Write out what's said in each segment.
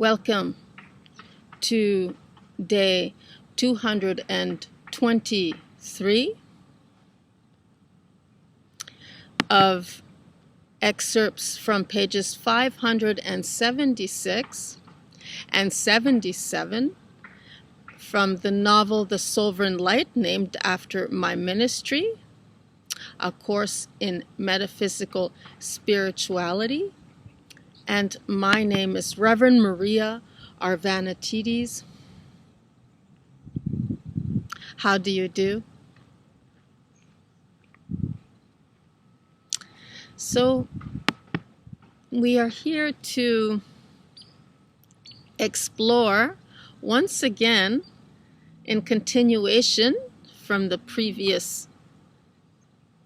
Welcome to day 223 of excerpts from pages 576 and 77 from the novel The Sovereign Light, named after my ministry, a course in metaphysical spirituality. And my name is Reverend Maria Arvanitides. How do you do? So we are here to explore once again, in continuation from the previous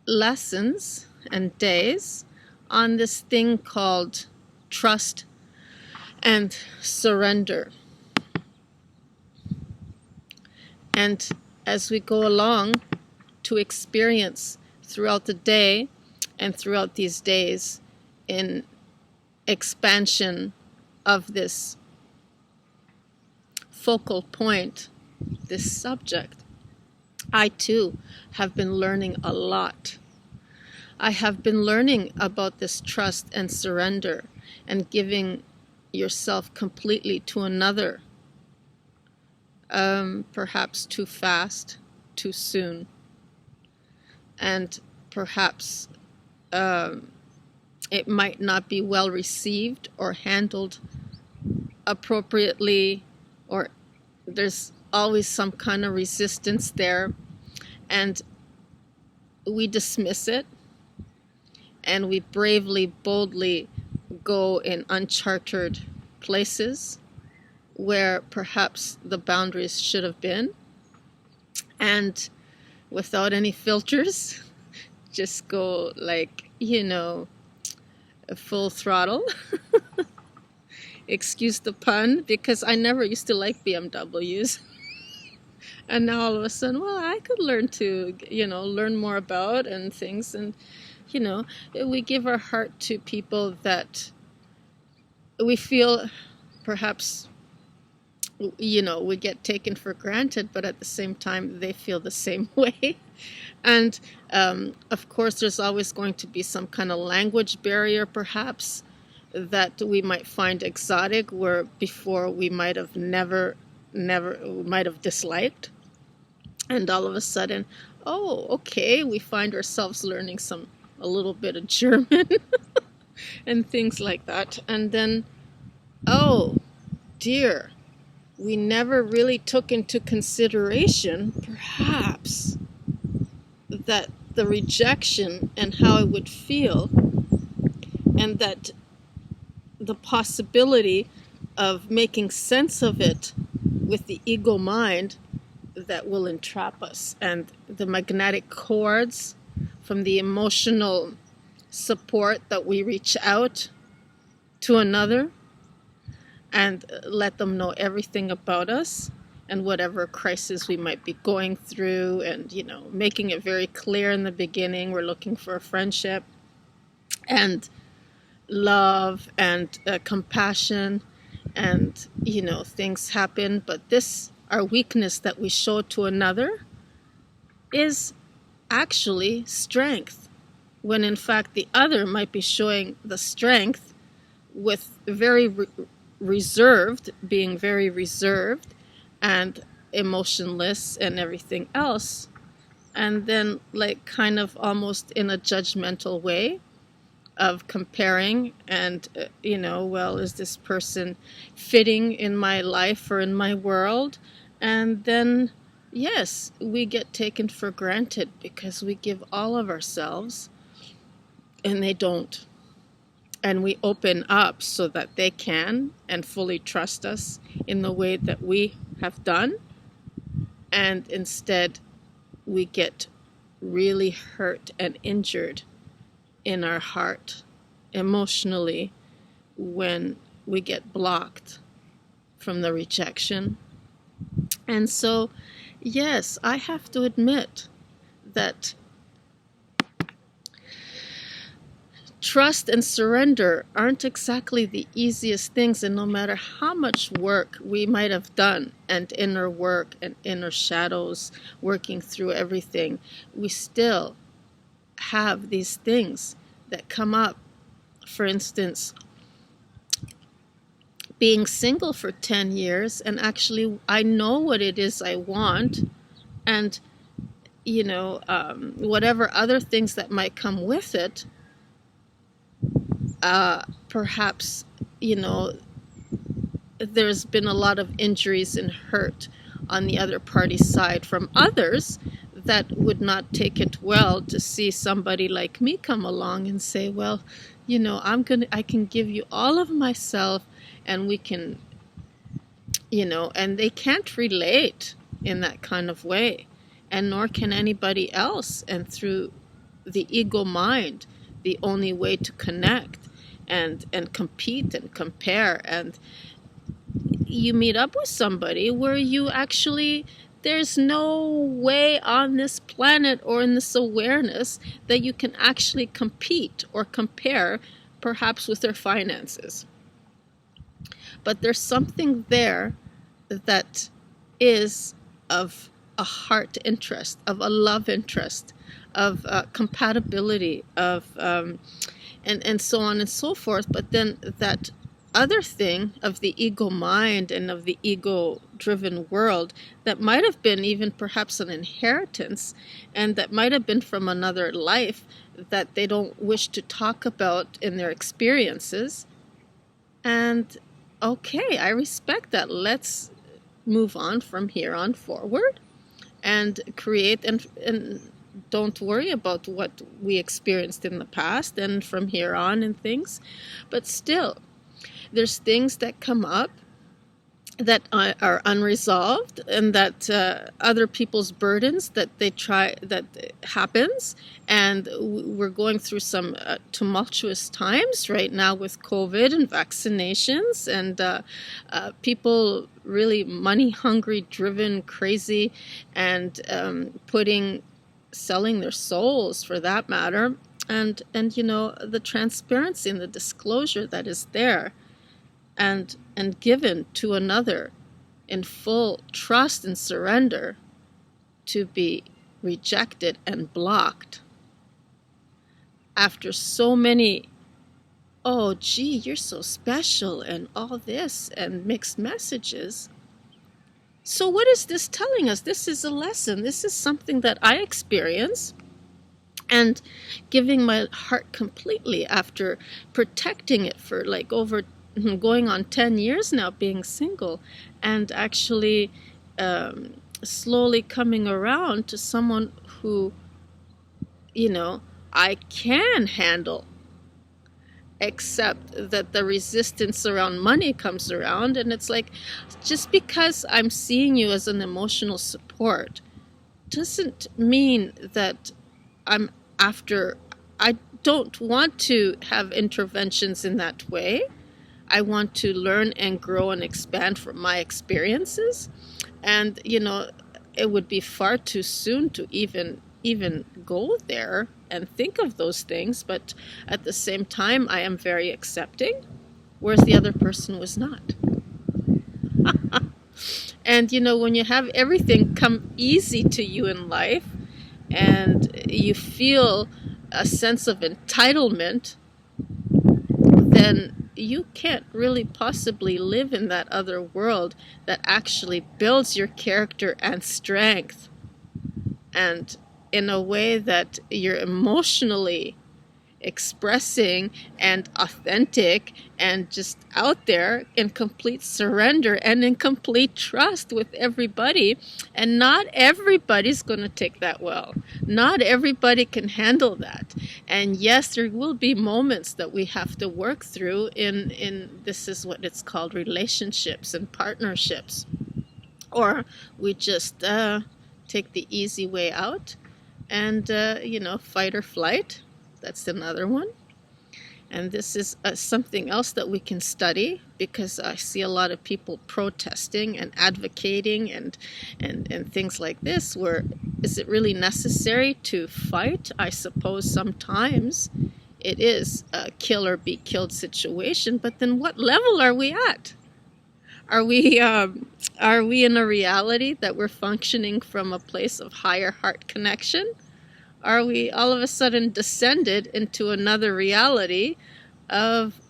lessons and days, on this thing called trust and surrender. And as we go along to experience throughout the day and throughout these days in expansion of this focal point, this subject, I too have been learning a lot. I have been learning about this trust and surrender and giving yourself completely to another, perhaps too fast, too soon, and perhaps it might not be well received or handled appropriately, or there's always some kind of resistance there, and we dismiss it, and we bravely, boldly go in uncharted places where perhaps the boundaries should have been, and without any filters, just go like, full throttle. Excuse the pun, because I never used to like BMWs. And now all of a sudden, well, I could learn to, learn more about and things. And, we give our heart to people that we feel perhaps, we get taken for granted, but at the same time, they feel the same way. And, of course, there's always going to be some kind of language barrier, perhaps, that we might find exotic, where before we might have never might have disliked. And all of a sudden, oh, okay, we find ourselves learning a little bit of German and things like that. And then, oh dear, we never really took into consideration, perhaps, that the rejection and how it would feel, and that the possibility of making sense of it with the ego mind that will entrap us, and the magnetic cords from the emotional support that we reach out to another and let them know everything about us and whatever crisis we might be going through, and making it very clear in the beginning we're looking for a friendship and love and compassion, and things happen, but our weakness that we show to another is actually strength, when in fact the other might be showing the strength with being very reserved and emotionless and everything else, and then like kind of almost in a judgmental way of comparing and, well, is this person fitting in my life or in my world? And then, yes, we get taken for granted because we give all of ourselves and they don't. And we open up so that they can and fully trust us in the way that we have done. And instead, we get really hurt and injured in our heart emotionally when we get blocked from the rejection. And so, yes, I have to admit that trust and surrender aren't exactly the easiest things, and no matter how much work we might have done, and inner work and inner shadows, working through everything, we still have these things that come up. For instance, being single for 10 years, and actually I know what it is I want, and whatever other things that might come with it, perhaps, there's been a lot of injuries and hurt on the other party's side from others that would not take it well to see somebody like me come along and say, well, I can give you all of myself, and we can, and they can't relate in that kind of way, and nor can anybody else. And through the ego mind, the only way to connect and compete and compare, and you meet up with somebody where you actually, there's no way on this planet or in this awareness that you can actually compete or compare, perhaps with their finances. But there's something there that is of a heart interest, of a love interest, of compatibility, of and so on and so forth. But then that other thing of the ego mind and of the ego-driven world that might have been even perhaps an inheritance, and that might have been from another life that they don't wish to talk about in their experiences. And okay, I respect that. Let's move on from here on forward and create, and don't worry about what we experienced in the past and from here on and things. But still, there's things that come up that are unresolved, and that other people's burdens that happens. And we're going through some tumultuous times right now with COVID and vaccinations, and people really money hungry, driven, crazy, and selling their souls for that matter. And the transparency and the disclosure that is there, and given to another in full trust and surrender, to be rejected and blocked after so many, oh gee, you're so special, and all this, and mixed messages. So what is this telling us? This is a lesson. This is something that I experience, and giving my heart completely after protecting it for like over going on 10 years now, being single, and actually slowly coming around to someone who, I can handle, except that the resistance around money comes around. And it's like, just because I'm seeing you as an emotional support doesn't mean that I'm after. I don't want to have interventions in that way. I want to learn and grow and expand from my experiences. And, it would be far too soon to even go there and think of those things. But at the same time, I am very accepting, whereas the other person was not. And, when you have everything come easy to you in life, and you feel a sense of entitlement, then you can't really possibly live in that other world that actually builds your character and strength, and in a way that you're emotionally expressing and authentic and just out there in complete surrender and in complete trust with everybody. And not everybody's going to take that well. Not everybody can handle that. And yes, there will be moments that we have to work through in this is what it's called, relationships and partnerships. Or we just take the easy way out and, fight or flight. That's another one. And this is something else that we can study, because I see a lot of people protesting and advocating and things like this, where is it really necessary to fight? I suppose sometimes it is a kill or be killed situation, but then what level are we at? Are we in a reality that we're functioning from a place of higher heart connection? Are we all of a sudden descended into another reality of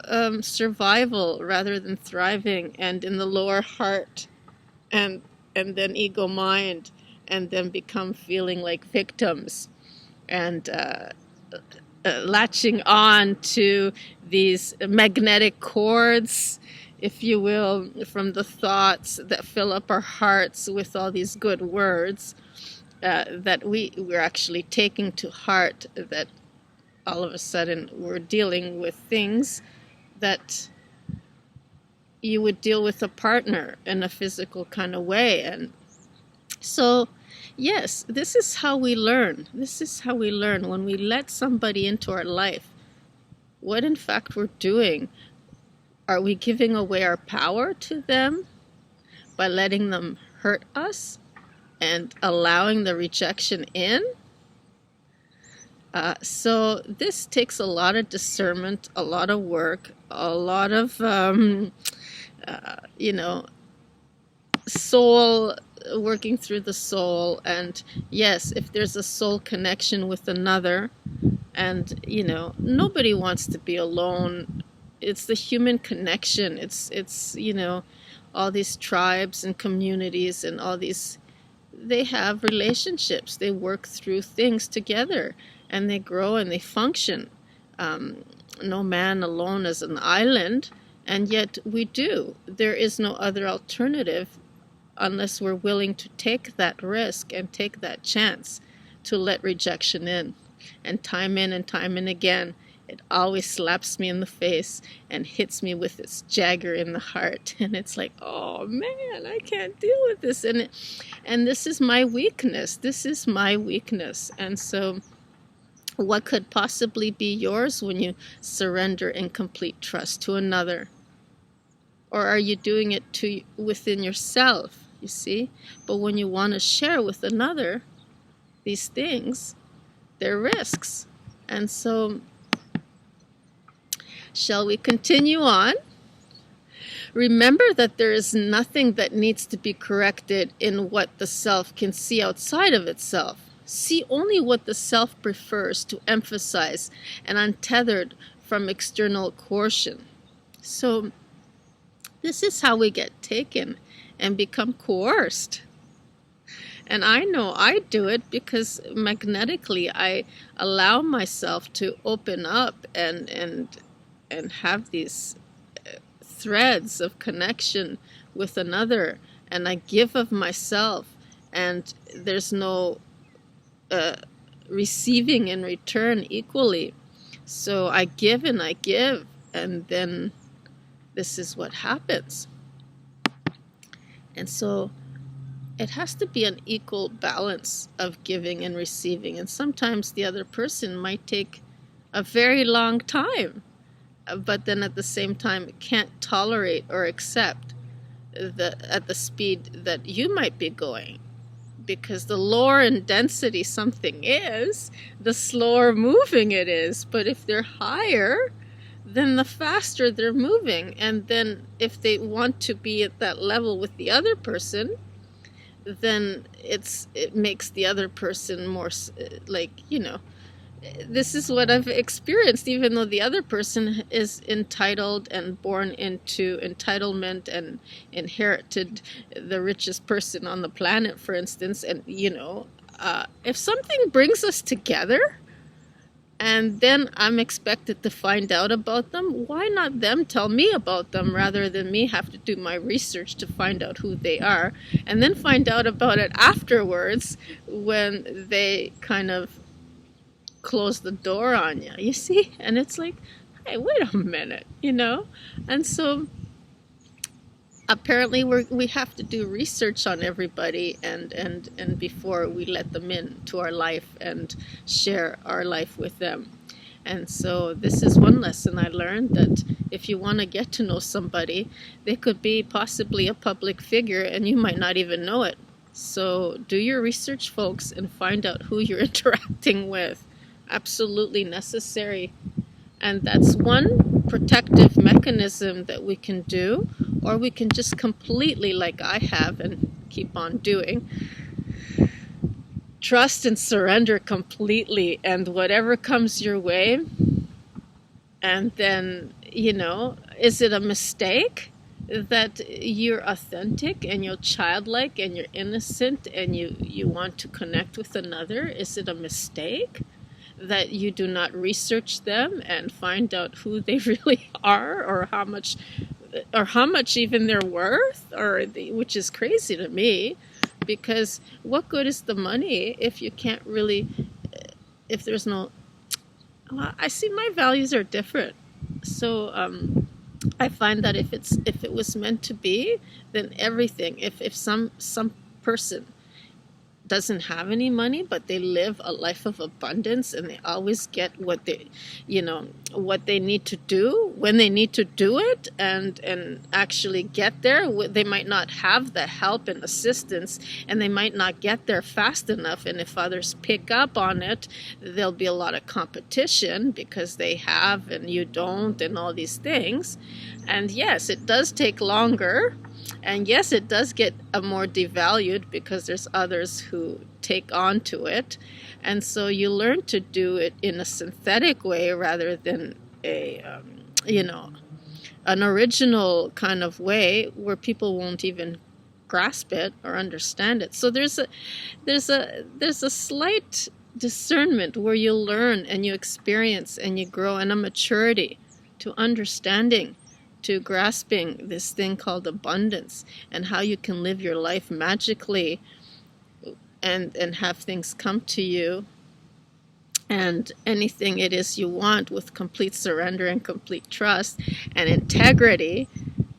survival rather than thriving, and in the lower heart, and then ego mind, and then become feeling like victims, and latching on to these magnetic cords, if you will, from the thoughts that fill up our hearts with all these good words that we're actually taking to heart, that all of a sudden we're dealing with things that you would deal with a partner in a physical kind of way. And so, yes, this is how we learn. This is how we learn when we let somebody into our life. What in fact we're doing, are we giving away our power to them by letting them hurt us and allowing the rejection in? So this takes a lot of discernment, a lot of work, a lot of, soul, working through the soul. And yes, if there's a soul connection with another, and, nobody wants to be alone. It's the human connection. It's all these tribes and communities and all these, they have relationships. They work through things together, and they grow and they function. No man alone is an island, and yet we do. There is no other alternative unless we're willing to take that risk and take that chance to let rejection in. And time and again, it always slaps me in the face and hits me with its jagger in the heart. And it's like, oh man, I can't deal with this. And this is my weakness. This is my weakness. And so what could possibly be yours when you surrender in complete trust to another? Or are you doing it within yourself, you see? But when you want to share with another these things, they're risks. And so, shall we continue on? Remember that there is nothing that needs to be corrected in what the self can see outside of itself. See only what the self prefers to emphasize, and untethered from external coercion. So, this is how we get taken and become coerced. And I know I do it because magnetically I allow myself to open up and have these threads of connection with another, and I give of myself, and there's no receiving in return equally. So I give and I give, and then this is what happens. And so it has to be an equal balance of giving and receiving. And sometimes the other person might take a very long time, but then at the same time can't tolerate or accept at the speed that you might be going. Because the lower in density something is, the slower moving it is. But if they're higher, then the faster they're moving. And then if they want to be at that level with the other person, then it makes the other person more this is what I've experienced, even though the other person is entitled and born into entitlement and inherited the richest person on the planet, for instance. And if something brings us together and then I'm expected to find out about them, why not them tell me about them rather than me have to do my research to find out who they are, and then find out about it afterwards when they kind of close the door on you, you see? And it's like, hey, wait a minute, And so apparently we have to do research on everybody and before we let them into our life and share our life with them. And so this is one lesson I learned, that if you want to get to know somebody, they could be possibly a public figure and you might not even know it. So do your research, folks, and find out who you're interacting with. Absolutely necessary And that's one protective mechanism that we can do, or we can just completely, like I have and keep on doing, trust and surrender completely, and whatever comes your way. And then, is it a mistake that you're authentic and you're childlike and you're innocent and you want to connect with another? Is it a mistake that you do not research them and find out who they really are, or how much even they're worth, which is crazy to me, because what good is the money if you can't really, if there's no, well, I see my values are different. So I find that if it was meant to be, then everything, if some person doesn't have any money, but they live a life of abundance, and they always get what they need to do when they need to do it, and actually get there. They might not have the help and assistance, and they might not get there fast enough, and if others pick up on it, there'll be a lot of competition because they have and you don't, and all these things. And yes, it does take longer. And yes, it does get more devalued because there's others who take on to it. And so you learn to do it in a synthetic way rather than an original kind of way where people won't even grasp it or understand it. So there's a slight discernment where you learn and you experience and you grow in a maturity to understanding, to grasping this thing called abundance, and how you can live your life magically and have things come to you and anything it is you want with complete surrender and complete trust and integrity.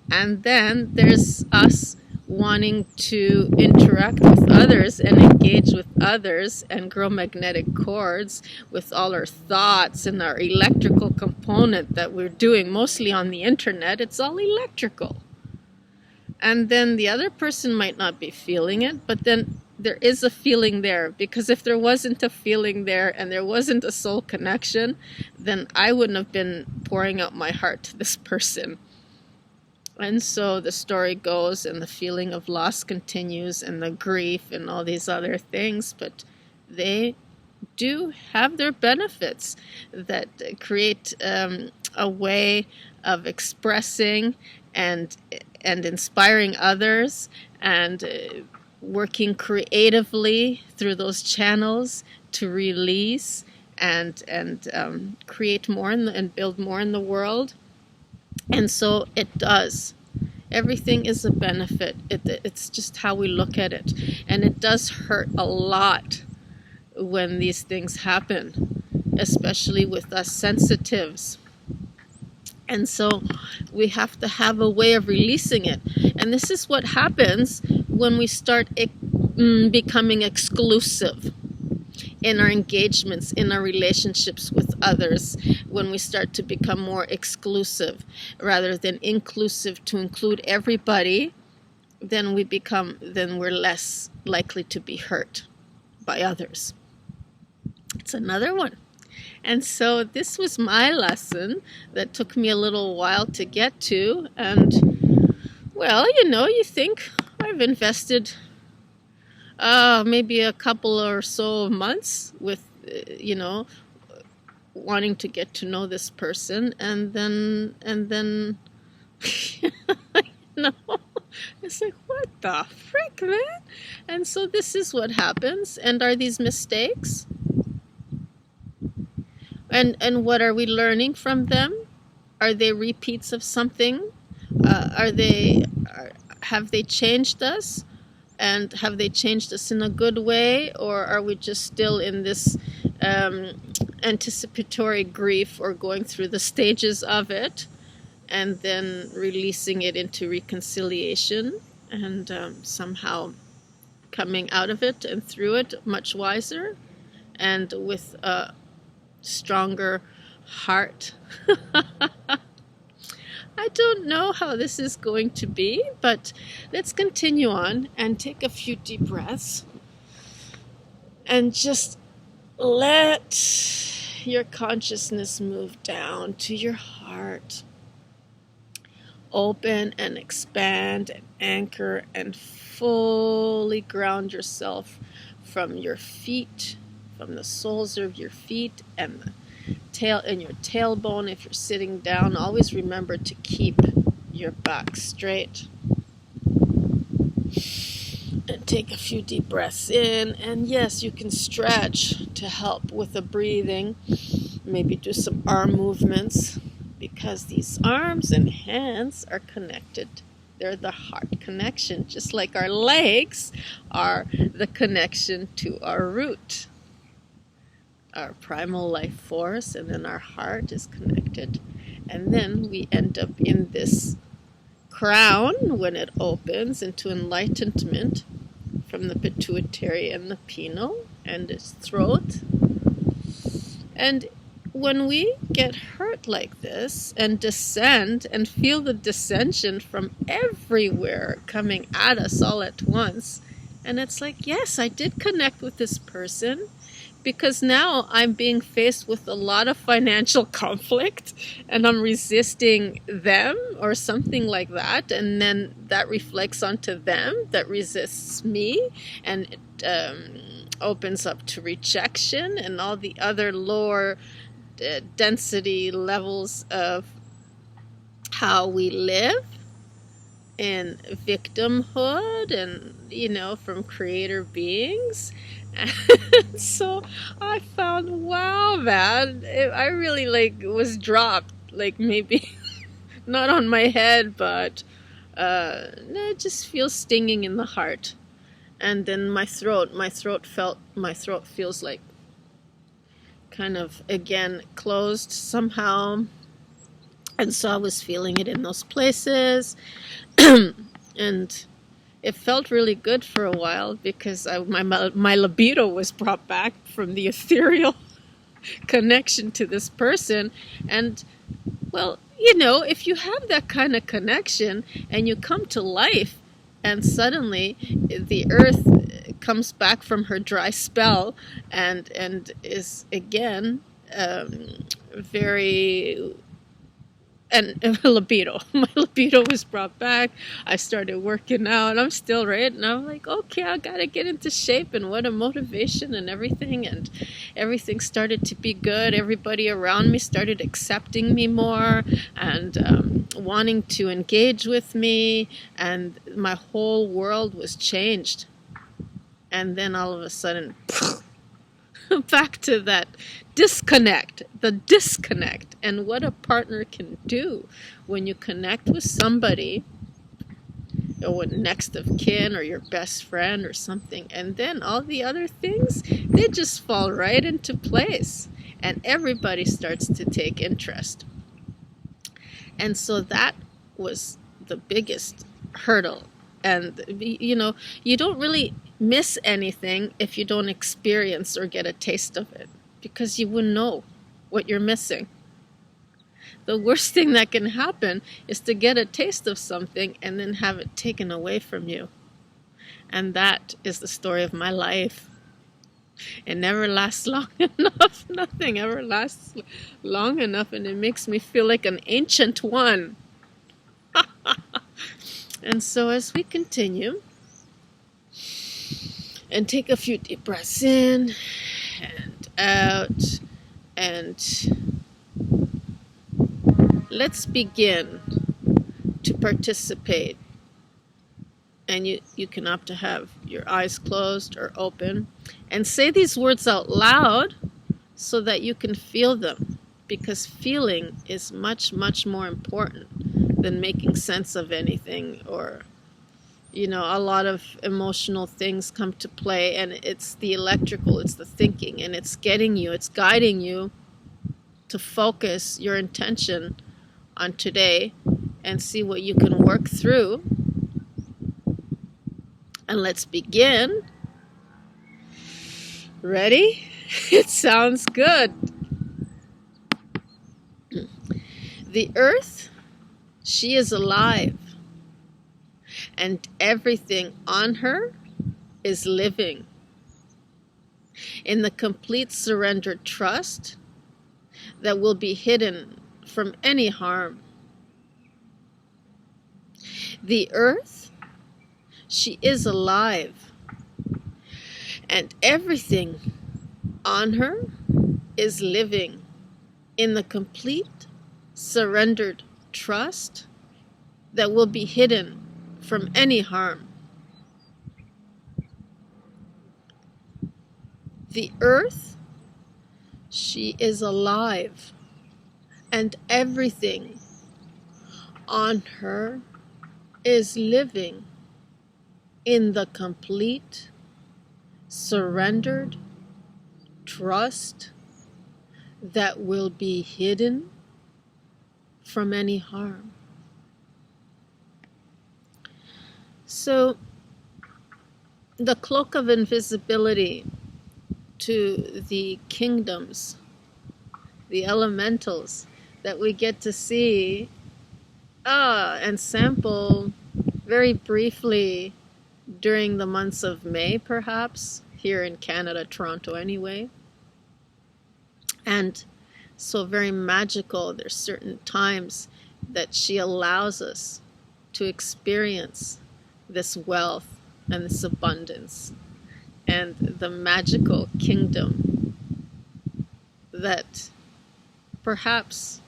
And then there's us wanting to interact with others and engage with others and grow magnetic cords with all our thoughts and our electrical component that we're doing mostly on the internet. It's all electrical. And then the other person might not be feeling it, but then there is a feeling there, because if there wasn't a feeling there and there wasn't a soul connection, then I wouldn't have been pouring out my heart to this person. And so the story goes, and the feeling of loss continues, and the grief and all these other things, but they do have their benefits that create a way of expressing and inspiring others, and working creatively through those channels to release and create more and build more in the world. And so it does. Everything is a benefit. It's just how we look at it. And it does hurt a lot when these things happen, especially with us sensitives. And so we have to have a way of releasing it. And this is what happens when we start becoming exclusive in our engagements, in our relationships with others. When we start to become more exclusive rather than inclusive to include everybody, then we're less likely to be hurt by others. It's another one. And so this was my lesson that took me a little while to get to. And, well, you think I've invested maybe a couple or so of months with, wanting to get to know this person. And then it's like, what the frick, man? And so this is what happens. And are these mistakes? And what are we learning from them? Are they repeats of something? Have they changed us? And have they changed us in a good way? Or are we just still in this anticipatory grief, or going through the stages of it and then releasing it into reconciliation and somehow coming out of it and through it much wiser and with a stronger heart? I don't know how this is going to be, but let's continue on and take a few deep breaths and just let your consciousness move down to your heart. Open and expand and anchor and fully ground yourself from your feet, from the soles of your feet and the tail and your tailbone. If you're sitting down, always remember to keep your back straight. And take a few deep breaths in. And yes, you can stretch to help with the breathing. Maybe do some arm movements, because these arms and hands are connected. They're the heart connection, just like our legs are the connection to our root, our primal life force, and then our heart is connected. And then we end up in this crown when it opens into enlightenment from the pituitary and the pineal and its throat. And when we get hurt like this and descend and feel the descension from everywhere coming at us all at once, and it's like, yes, I did connect with this person, because now I'm being faced with a lot of financial conflict and I'm resisting them or something like that. And then that reflects onto them that resists me, and it opens up to rejection and all the other lower density levels of how we live in victimhood and, from creator beings. And so I found, wow, man, I really was dropped, maybe not on my head, but it just feels stinging in the heart. And then my throat feels like kind of again closed somehow. And so I was feeling it in those places. And it felt really good for a while, because my libido was brought back from the ethereal connection to this person. And, well, if you have that kind of connection and you come to life and suddenly the earth comes back from her dry spell and is again very... And my libido was brought back. I started working out. I'm still right. And I'm like, okay, I got to get into shape. And what a motivation and everything. And everything started to be good. Everybody around me started accepting me more and wanting to engage with me. And my whole world was changed. And then all of a sudden, back to that the disconnect, and what a partner can do when you connect with somebody, or next of kin, or your best friend or something, and then all the other things, they just fall right into place, and everybody starts to take interest. And so that was the biggest hurdle. And, you don't really miss anything if you don't experience or get a taste of it, because you wouldn't know what you're missing. The worst thing that can happen is to get a taste of something and then have it taken away from you. And that is the story of my life. It never lasts long enough. Nothing ever lasts long enough, and it makes me feel like an ancient one. And so as we continue and take a few deep breaths in and out, and let's begin to participate. And you can opt to have your eyes closed or open and say these words out loud so that you can feel them, because feeling is much, much more important than making sense of anything, or a lot of emotional things come to play, and it's the electrical, it's the thinking, and it's guiding you to focus your intention on today and see what you can work through. And let's begin. Ready? It sounds good. The earth, she is alive, and everything on her is living. In the complete surrendered trust that will be hidden from any harm. The earth, she is alive, and everything on her is living in the complete, surrendered trust that will be hidden from any harm. The earth, she is alive, and everything on her is living in the complete, surrendered trust that will be hidden from any harm. So, the cloak of invisibility to the kingdoms, the elementals that we get to see and sample very briefly during the months of May, perhaps, here in Canada, Toronto anyway. And so very magical. There's certain times that she allows us to experience this wealth and this abundance and the magical kingdom that perhaps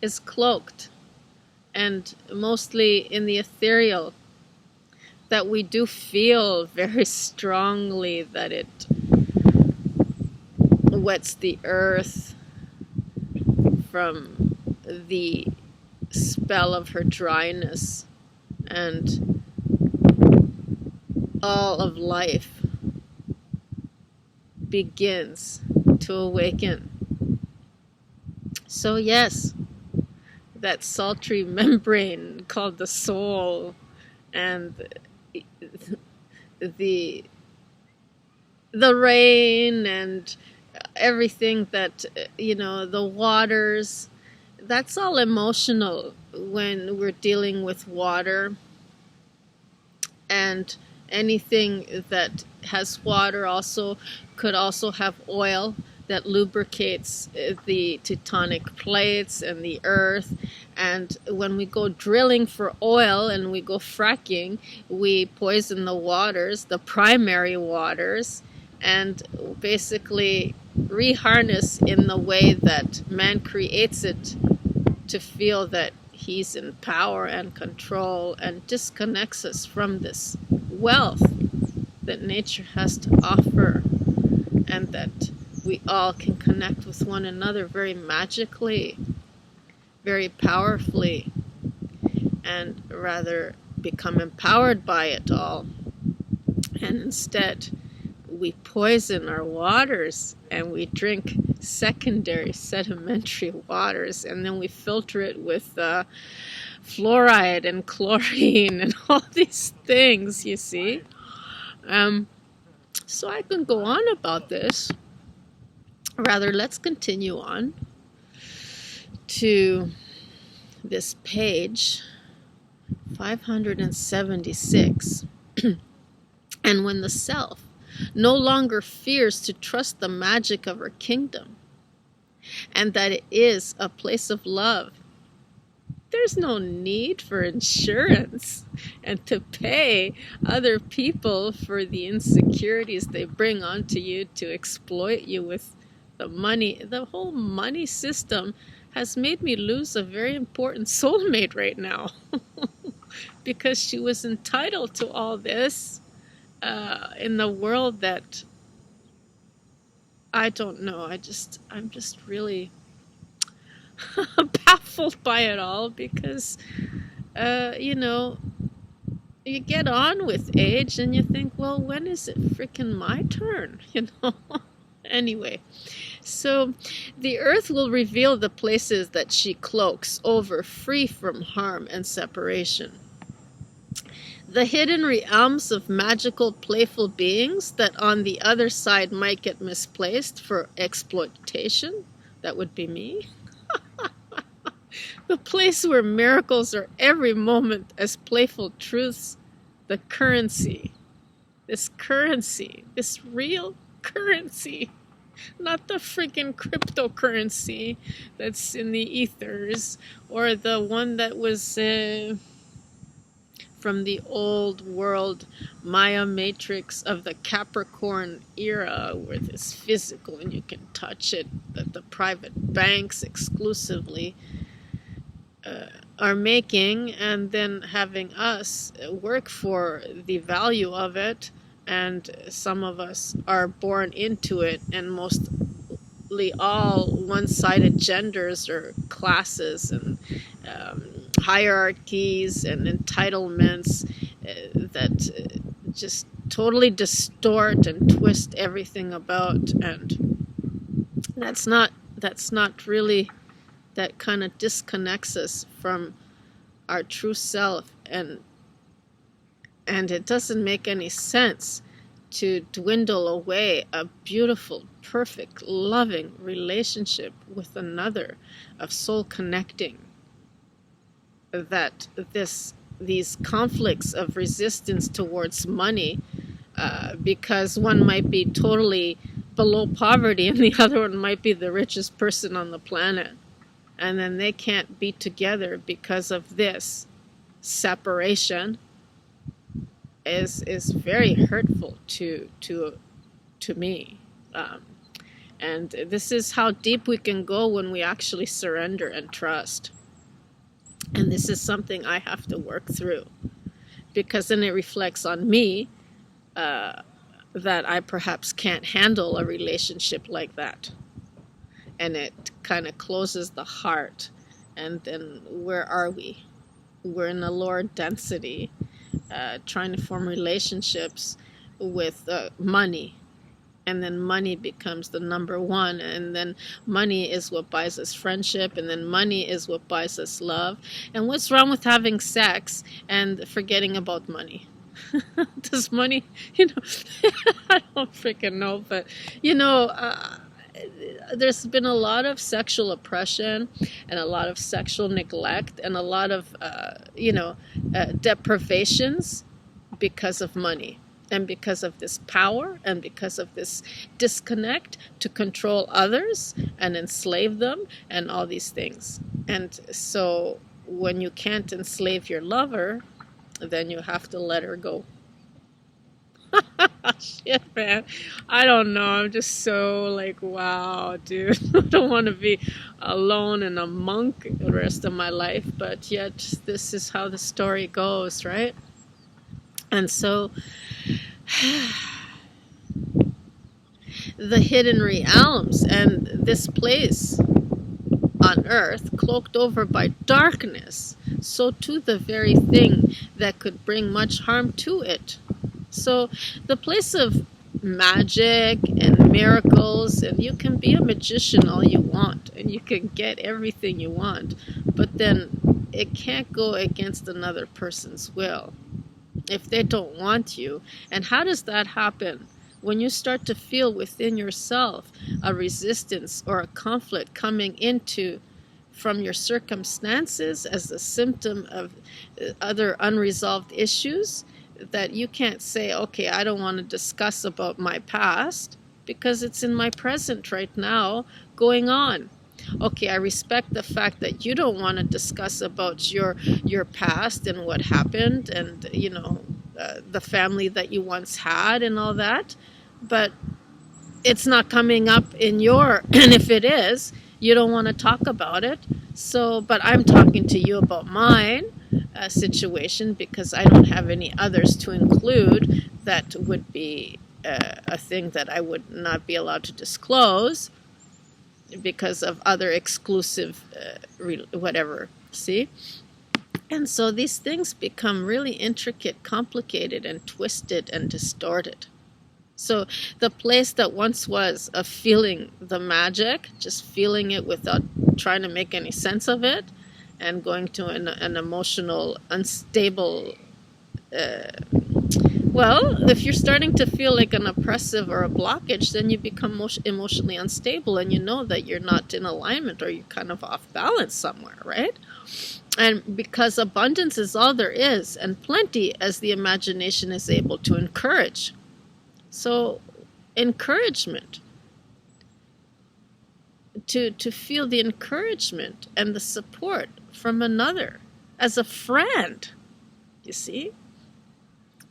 is cloaked and mostly in the ethereal, that we do feel very strongly that it wets the earth from the spell of her dryness, and all of life begins to awaken. So yes, that sultry membrane called the soul, and the rain and everything that, the waters, that's all emotional when we're dealing with water. And anything that has water also could also have oil that lubricates the tectonic plates and the earth. And when we go drilling for oil and we go fracking, we poison the waters, the primary waters, and basically reharness in the way that man creates it to feel that he's in power and control, and disconnects us from this wealth that nature has to offer, and that we all can connect with one another very magically, very powerfully, and rather become empowered by it all. And instead, we poison our waters and we drink secondary sedimentary waters, and then we filter it with fluoride and chlorine and all these things, you see. So I can go on about this. Rather, let's continue on to this page 576. And when the self no longer fears to trust the magic of her kingdom, and that it is a place of love, there's no need for insurance and to pay other people for the insecurities they bring onto you to exploit you with the money. The whole money system has made me lose a very important soulmate right now because she was entitled to all this in the world that I don't know. I'm just really baffled by it all, because you get on with age and you think, well, when is it freaking my turn? Anyway, so the earth will reveal the places that she cloaks over, free from harm and separation. The hidden realms of magical, playful beings that on the other side might get misplaced for exploitation. That would be me. The place where miracles are every moment as playful truths. The currency. This real currency Not the freaking cryptocurrency that's in the ethers, or the one that was from the old world Maya matrix of the Capricorn era, where it's physical and you can touch it, that the private banks exclusively are making, and then having us work for the value of it. And some of us are born into it, and mostly all one-sided genders or classes and hierarchies and entitlements that just totally distort and twist everything about. And that's not really, that kind of disconnects us from our true self. And it doesn't make any sense to dwindle away a beautiful, perfect, loving relationship with another, of soul connecting. That these conflicts of resistance towards money, because one might be totally below poverty and the other one might be the richest person on the planet, and then they can't be together because of this separation, is very hurtful to me. And this is how deep we can go when we actually surrender and trust. And this is something I have to work through, because then it reflects on me that I perhaps can't handle a relationship like that. And it kind of closes the heart. And then where are we? We're in a lower density, trying to form relationships with money. And then money becomes the number one. And then money is what buys us friendship. And then money is what buys us love. And what's wrong with having sex and forgetting about money? Does money, I don't freaking know. But, there's been a lot of sexual oppression and a lot of sexual neglect and a lot of, deprivations because of money. And because of this power and because of this disconnect to control others and enslave them and all these things. And so when you can't enslave your lover, then you have to let her go. Shit, man. I don't know. I'm just so like, wow, dude. I don't want to be alone and a monk the rest of my life. But yet this is how the story goes, right? And so the hidden realms and this place on earth cloaked over by darkness, so too the very thing that could bring much harm to it. So the place of magic and miracles, and you can be a magician all you want and you can get everything you want, but then it can't go against another person's will if they don't want you. And how does that happen? When you start to feel within yourself a resistance or a conflict coming into from your circumstances as a symptom of other unresolved issues, that you can't say, okay, I don't want to discuss about my past because it's in my present right now going on. Okay, I respect the fact that you don't want to discuss about your past and what happened and, the family that you once had and all that. But it's not coming up in your, and if it is, you don't want to talk about it. So, but I'm talking to you about mine situation because I don't have any others to include. That would be a thing that I would not be allowed to disclose because of other exclusive whatever, see? And so these things become really intricate, complicated, and twisted and distorted. So the place that once was of feeling the magic, just feeling it without trying to make any sense of it, and going to an emotional, unstable, if you're starting to feel like an oppressive or a blockage, then you become emotionally unstable, and you know that you're not in alignment or you're kind of off balance somewhere, right? And because abundance is all there is, and plenty as the imagination is able to encourage. So encouragement to feel the encouragement and the support from another as a friend, you see?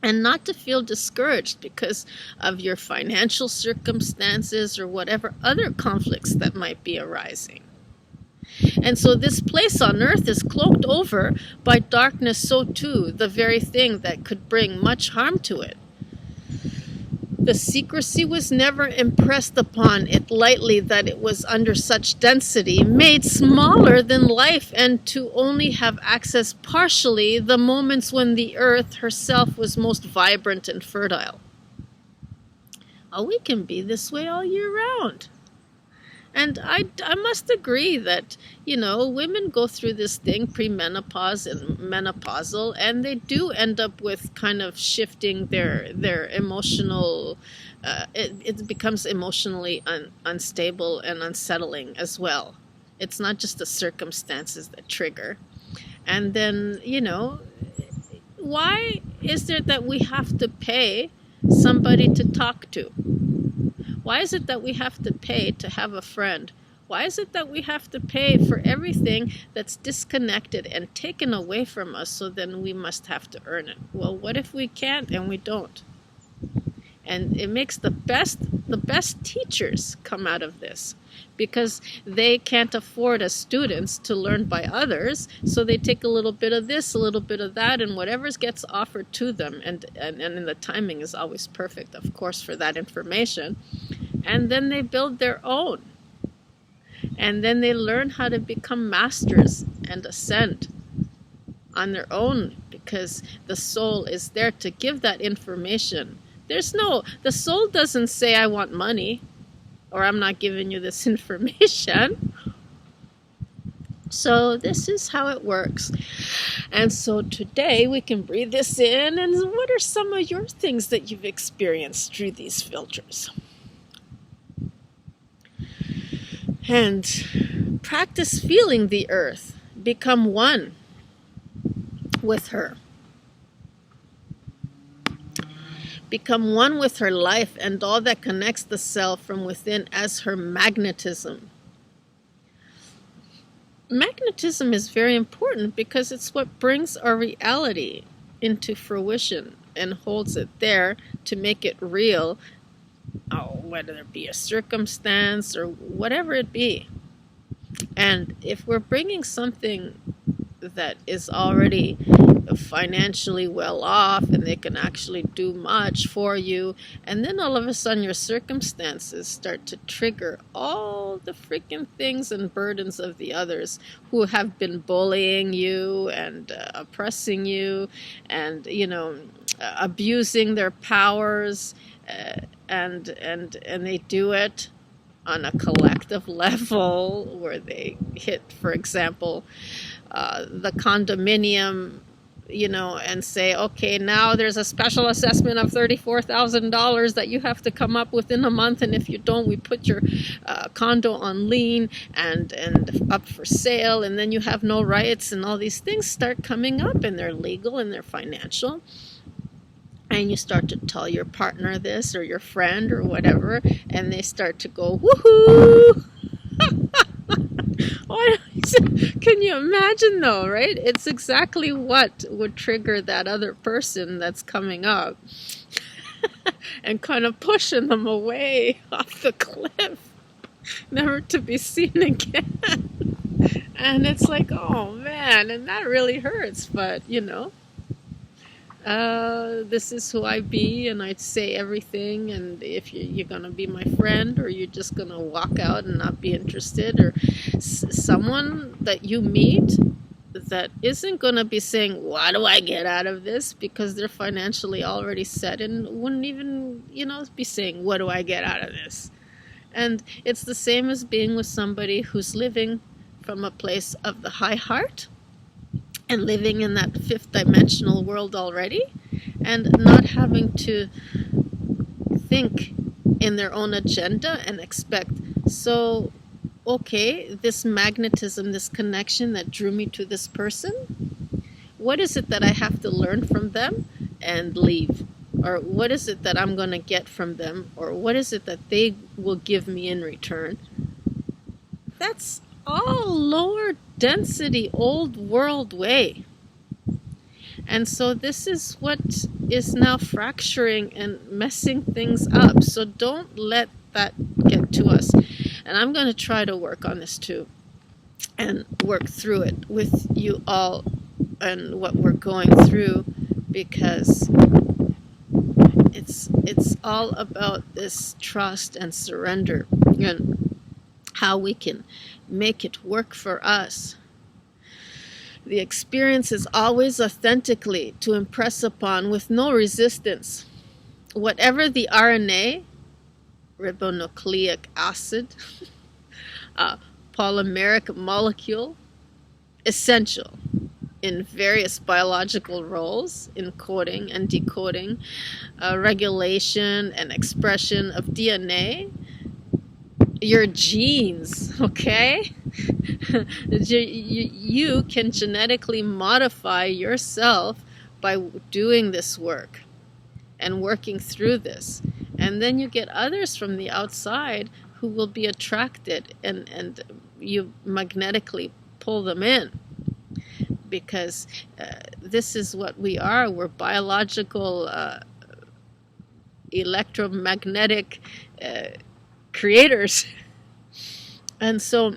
And not to feel discouraged because of your financial circumstances or whatever other conflicts that might be arising. And so this place on earth is cloaked over by darkness, so too, the very thing that could bring much harm to it. The secrecy was never impressed upon it lightly that it was under such density, made smaller than life, and to only have access partially the moments when the earth herself was most vibrant and fertile. Oh, we can be this way all year round. And I must agree that, women go through this thing, premenopause and menopausal, and they do end up with kind of shifting their emotional, it becomes emotionally unstable and unsettling as well. It's not just the circumstances that trigger. And then, why is it that we have to pay somebody to talk to? Why is it that we have to pay to have a friend? Why is it that we have to pay for everything that's disconnected and taken away from us, so then we must have to earn it? Well, what if we can't and we don't? And it makes the best teachers come out of this, because they can't afford as students to learn by others, so they take a little bit of this, a little bit of that, and whatever gets offered to them, and the timing is always perfect, of course, for that information. And then they build their own. And then they learn how to become masters and ascend on their own, because the soul is there to give that information. The soul doesn't say, I want money, or I'm not giving you this information. So this is how it works. And so today we can breathe this in. And what are some of your things that you've experienced through these filters? And practice feeling the earth. Become one with her. Become one with her life and all that connects the self from within as her magnetism. Magnetism is very important because it's what brings our reality into fruition and holds it there to make it real, whether it be a circumstance or whatever it be. And if we're bringing something that is already financially well off and they can actually do much for you, and then all of a sudden your circumstances start to trigger all the freaking things and burdens of the others who have been bullying you and oppressing you and abusing their powers, and they do it on a collective level where they hit, for example, the condominium, and say, okay, now there's a special assessment of $34,000 that you have to come up within a month, and if you don't, we put your condo on lien and up for sale, and then you have no rights, and all these things start coming up, and they're legal and they're financial. And you start to tell your partner this, or your friend, or whatever, and they start to go, woohoo! Can you imagine, though, right? It's exactly what would trigger that other person that's coming up and kind of pushing them away off the cliff, never to be seen again. And it's like, oh, man, and that really hurts, but, this is who I be, and I'd say everything, and if you're going to be my friend, or you're just going to walk out and not be interested, or someone that you meet that isn't going to be saying, what do I get out of this, because they're financially already set, and wouldn't even, be saying, what do I get out of this? And it's the same as being with somebody who's living from a place of the high heart, and living in that fifth dimensional world already, and not having to think in their own agenda and expect, so, okay, this magnetism, this connection that drew me to this person, what is it that I have to learn from them and leave? Or what is it that I'm going to get from them? Or what is it that they will give me in return? that's all lower density old world way. And so this is what is now fracturing and messing things up. So don't let that get to us. And I'm going to try to work on this too, and work through it with you all and what we're going through, because it's all about this trust and surrender and how we can make it work for us. The experience is always authentically to impress upon with no resistance. Whatever the RNA, ribonucleic acid, polymeric molecule, essential in various biological roles, encoding and decoding, regulation and expression of DNA, your genes, okay? You can genetically modify yourself by doing this work and working through this. And then you get others from the outside who will be attracted, and you magnetically pull them in, because this is what we are. We're biological, electromagnetic creators. And so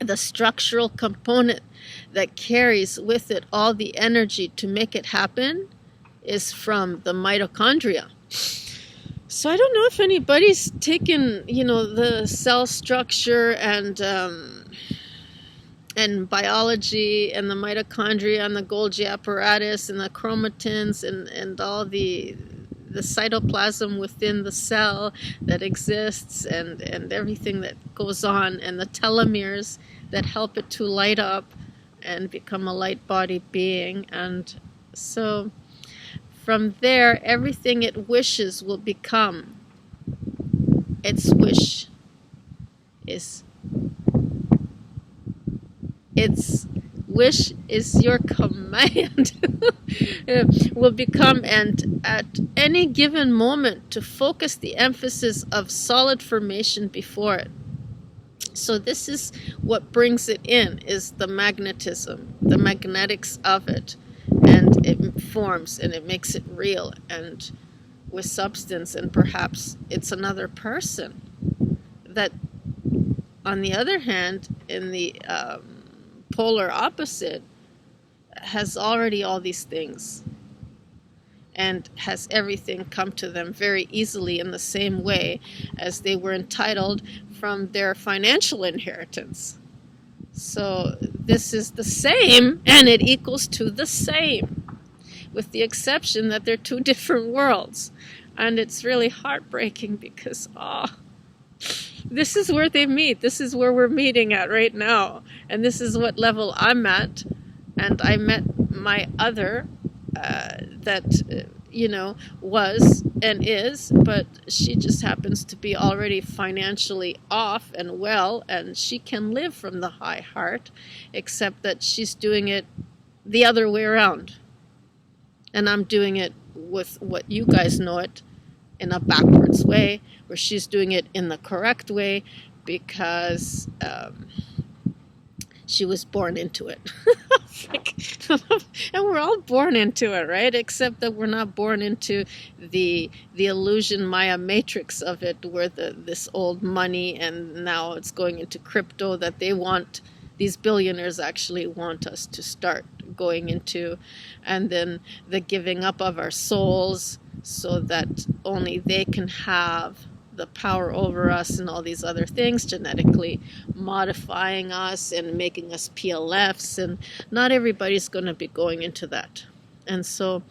the structural component that carries with it all the energy to make it happen is from the mitochondria. So I don't know if anybody's taken, the cell structure and biology and the mitochondria and the Golgi apparatus and the chromatins and all the cytoplasm within the cell that exists, and everything that goes on, and the telomeres that help it to light up and become a light body being. And so from there, everything it wishes will become. Its wish is your command. Will become, and at any given moment to focus the emphasis of solid formation before it. So this is what brings it in, is the magnetism, the magnetics of it, and it forms and it makes it real and with substance. And perhaps it's another person that, on the other hand, in the polar opposite, has already all these things and has everything come to them very easily in the same way as they were entitled from their financial inheritance. So this is the same, and it equals to the same, with the exception that they're two different worlds. And it's really heartbreaking because, this is where they meet. This is where we're meeting at right now. And this is what level I'm at. And I met my other that, was and is, but she just happens to be already financially off and well, and she can live from the high heart, except that she's doing it the other way around. And I'm doing it with what you guys know it in a backwards way, where she's doing it in the correct way because she was born into it. And we're all born into it, right? Except that we're not born into the illusion Maya matrix of it, where this old money, and now it's going into crypto that they want, these billionaires actually want us to start going into, and then the giving up of our souls so that only they can have the power over us and all these other things, genetically modifying us and making us PLFs, and not everybody's going to be going into that. And so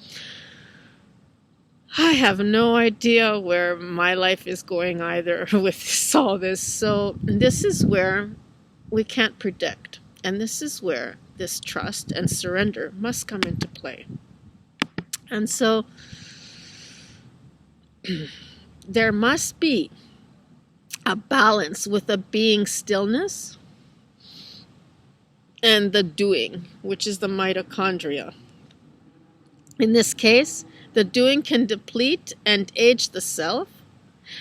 I have no idea where my life is going either with all this. So this is where we can't predict, and this is where this trust and surrender must come into play. And so there must be a balance with the being stillness and the doing, which is the mitochondria. In this case, the doing can deplete and age the self,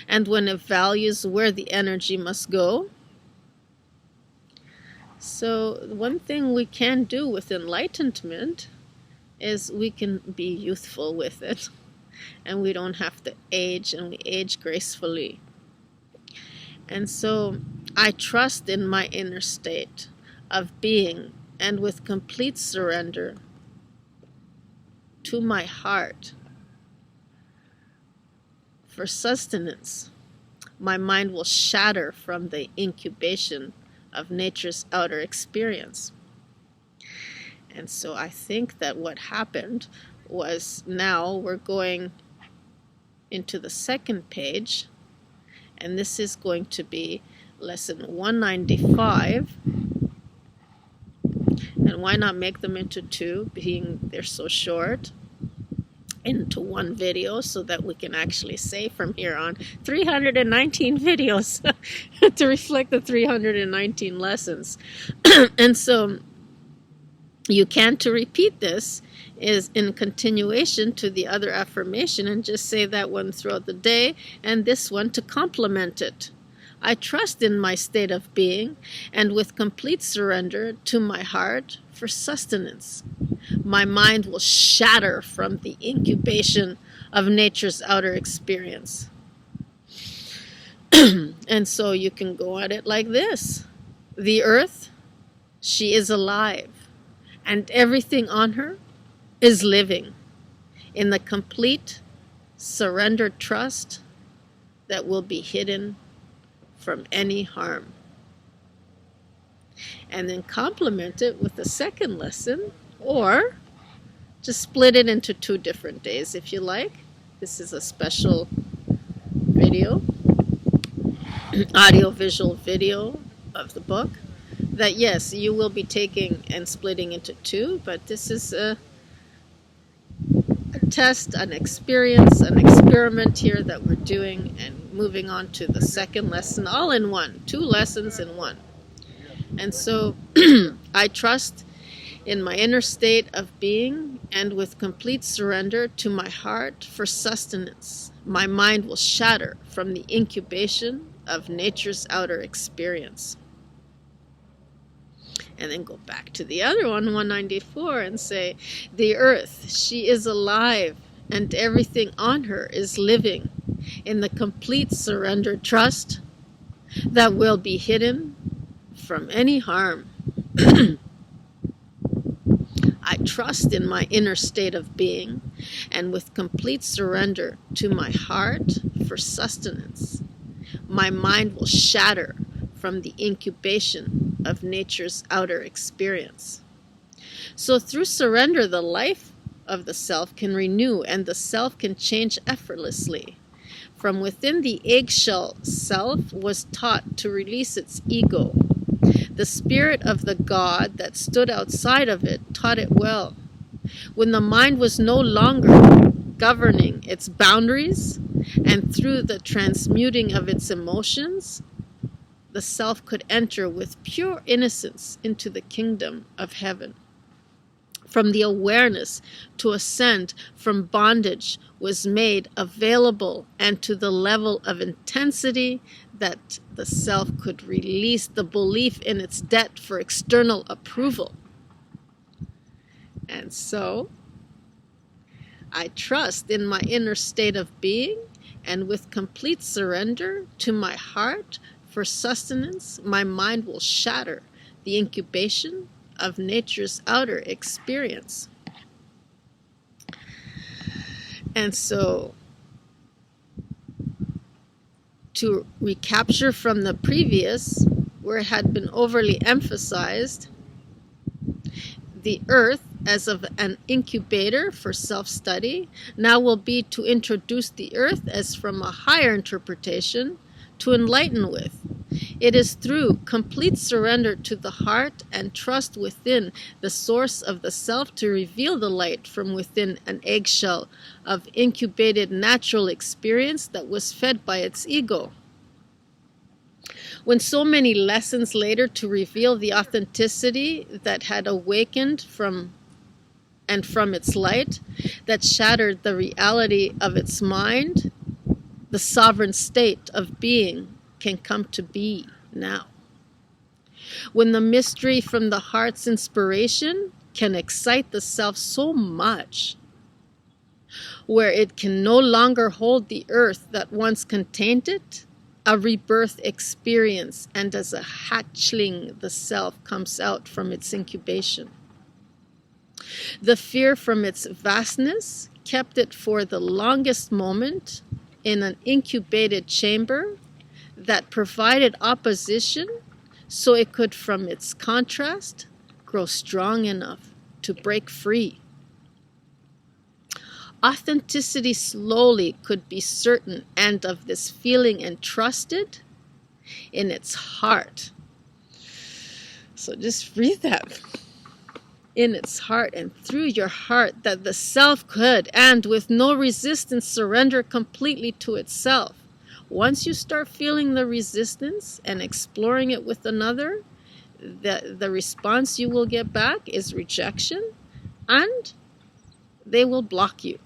and when it values where the energy must go, So one thing we can do with enlightenment is we can be youthful with it, and we don't have to age, and we age gracefully. And so I trust in my inner state of being, and with complete surrender to my heart for sustenance, my mind will shatter from the incubation of nature's outer experience. And so I think that what happened was, now we're going into the second page, and this is going to be lesson 195. And why not make them into two, being they're so short, into one video, so that we can actually say from here on 319 videos to reflect the 319 lessons. And so you can, to repeat this, is in continuation to the other affirmation, and just say that one throughout the day, and this one to complement it. I trust in my state of being, and with complete surrender to my heart for sustenance, my mind will shatter from the incubation of nature's outer experience. And so you can go at it like this. The earth, she is alive, and everything on her is living in the complete surrendered trust that will be hidden from any harm. And then complement it with the second lesson, or just split it into 2 different days if you like. This is a special video, audio-visual video of the book that, yes, you will be taking and splitting into 2, but this is a test, an experience, an experiment here that we're doing, and moving on to the second lesson, all in one, 2 lessons in one. And so I trust in my inner state of being, and with complete surrender to my heart for sustenance, my mind will shatter from the incubation of nature's outer experience. And then go back to the other one, 194, and say, the earth, she is alive, and everything on her is living in the complete surrendered trust that will be hidden from any harm. I trust in my inner state of being, and with complete surrender to my heart for sustenance, my mind will shatter from the incubation of nature's outer experience. So through surrender, the life of the self can renew, and the self can change effortlessly. From within, the eggshell self was taught to release its ego. The spirit of the God that stood outside of it taught it well. When the mind was no longer governing its boundaries, and through the transmuting of its emotions, the self could enter with pure innocence into the kingdom of heaven. From the awareness to ascend from bondage was made available, and to the level of intensity that the self could release the belief in its debt for external approval. And so I trust in my inner state of being, and with complete surrender to my heart for sustenance, my mind will shatter the incubation of nature's outer experience. And so, to recapture from the previous, where it had been overly emphasized, the earth as of an incubator for self-study, now will be to introduce the earth as from a higher interpretation to enlighten with. It is through complete surrender to the heart and trust within the source of the self to reveal the light from within an eggshell of incubated natural experience that was fed by its ego. When so many lessons later to reveal the authenticity that had awakened from its light, that shattered the reality of its mind, the sovereign state of being can come to be now. When the mystery from the heart's inspiration can excite the self so much, where it can no longer hold the earth that once contained it, a rebirth experience, and as a hatchling the self comes out from its incubation. The fear from its vastness kept it for the longest moment in an incubated chamber that provided opposition, so it could from its contrast grow strong enough to break free. Authenticity slowly could be certain and of this feeling entrusted in its heart. So just read that. In its heart and through your heart, that the self could, and with no resistance, surrender completely to itself. Once you start feeling the resistance and exploring it with another, the response you will get back is rejection, and they will block you.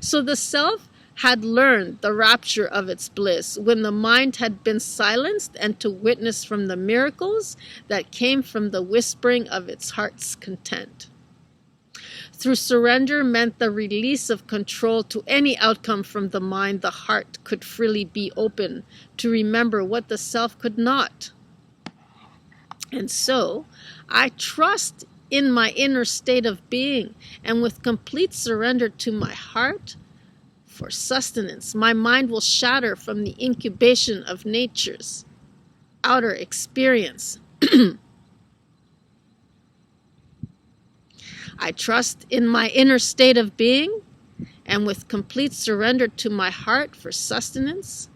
So the self had learned the rapture of its bliss when the mind had been silenced, and to witness from the miracles that came from the whispering of its heart's content. Through surrender meant the release of control to any outcome from the mind. The heart could freely be open to remember what the self could not. And so, I trust in my inner state of being, and with complete surrender to my heart for sustenance, my mind will shatter from the incubation of nature's outer experience. I trust in my inner state of being, and with complete surrender to my heart for sustenance,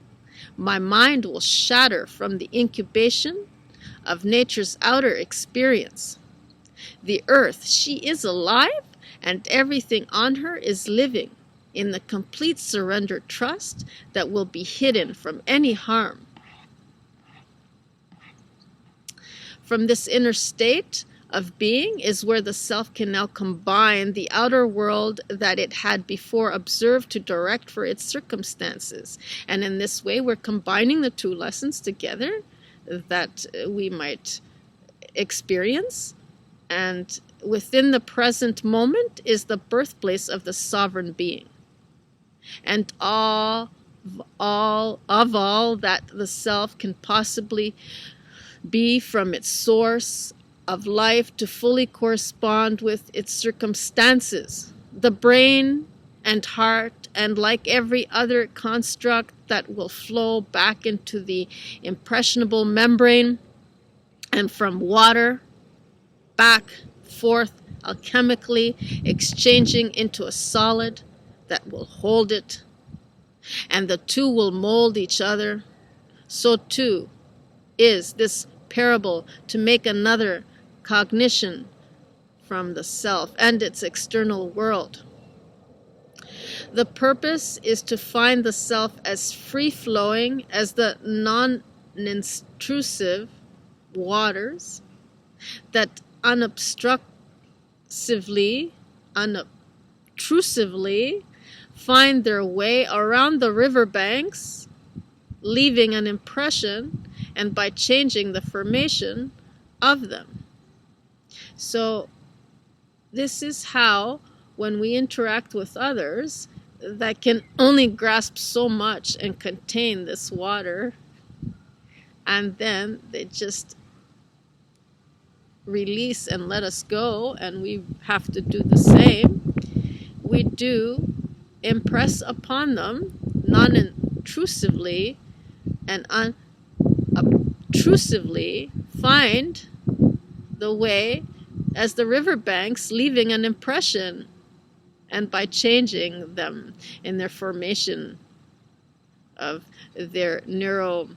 my mind will shatter from the incubation of nature's outer experience. The earth, she is alive, and everything on her is living in the complete surrender trust that will be hidden from any harm. From this inner state of being is where the self can now combine the outer world that it had before observed to direct for its circumstances. And in this way, we're combining the two lessons together that we might experience. And within the present moment is the birthplace of the sovereign being. And all that the self can possibly be from its source of life to fully correspond with its circumstances. The brain and heart, and like every other construct that will flow back into the impressionable membrane, and from water back forth alchemically exchanging into a solid that will hold it, and the two will mold each other. So too is this parable to make another cognition from the self and its external world. The purpose is to find the self as free-flowing as the non-intrusive waters that unobtrusively find their way around the riverbanks, leaving an impression, and by changing the formation of them. So this is how, when we interact with others that can only grasp so much and contain this water, and then they just release and let us go, and we have to do the same. We do impress upon them non-intrusively and unobtrusively find the way as the riverbanks, leaving an impression, and by changing them in their formation of their neural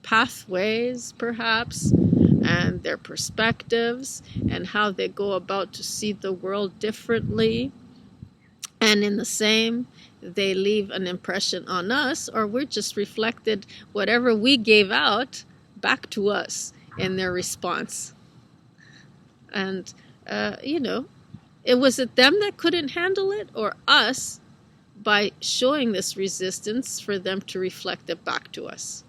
pathways, perhaps, and their perspectives, and how they go about to see the world differently. And in the same, they leave an impression on us, or we're just reflected whatever we gave out back to us in their response. And, was it them that couldn't handle it, or us by showing this resistance for them to reflect it back to us?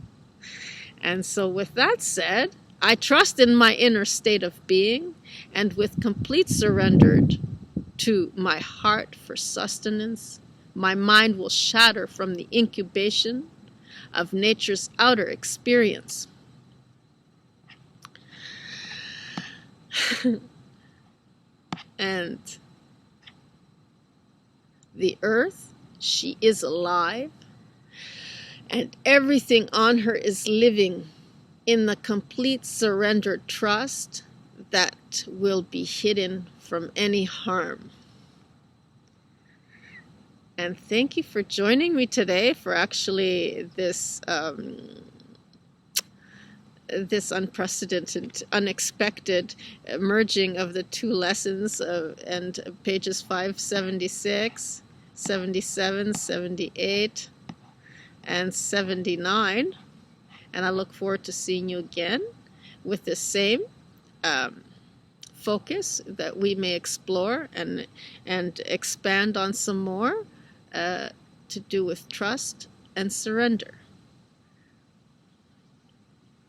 And so with that said, I trust in my inner state of being, and with complete surrender to my heart for sustenance, my mind will shatter from the incubation of nature's outer experience. And the earth, she is alive, and everything on her is living in the complete surrendered trust that will be hidden from any harm. And thank you for joining me today for actually this this unprecedented, unexpected merging of the two lessons and pages 576, 77, 78, and 79. And I look forward to seeing you again with the same focus that we may explore and expand on some more to do with trust and surrender.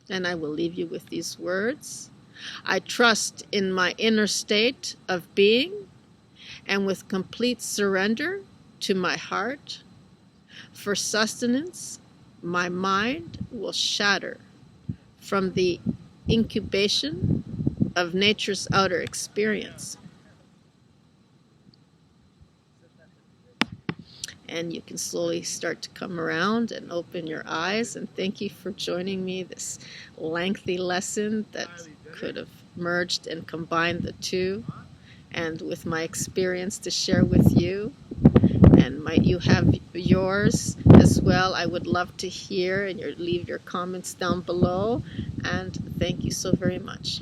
And I will leave you with these words. I trust in my inner state of being, and with complete surrender to my heart for sustenance, my mind will shatter from the incubation of nature's outer experience. And you can slowly start to come around and open your eyes. And thank you for joining me this lengthy lesson that could have merged and combined the two, and with my experience to share with you. And might you have yours as well. I would love to hear, and leave your comments down below. And thank you so very much.